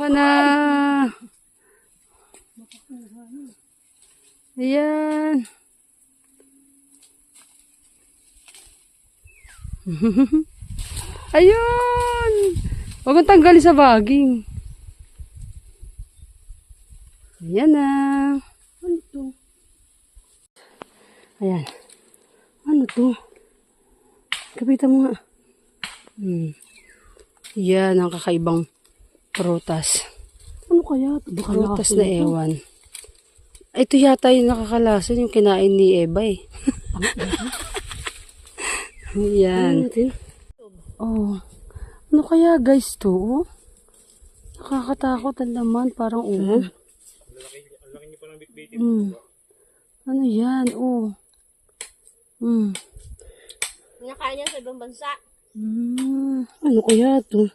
Nakuha na. Ayan. Ayun. Huwag kong tanggalin sa baging. Ayan na. Ano to? Ayan. Ano to? Kapitan mo nga. Yan ang kakaibang prutas. Ano kaya? Prutas na ewan. Ito yata yung nakakalason yung kinain ni Eva eh. Yan. Oh. Ano kaya guys to? Oh? Nakakatakot ang laman. Parang Ang laki niyo pa ng bitbitin. Ano yan? Oh. Nakain niya sa ibang bansa. Ano kaya to?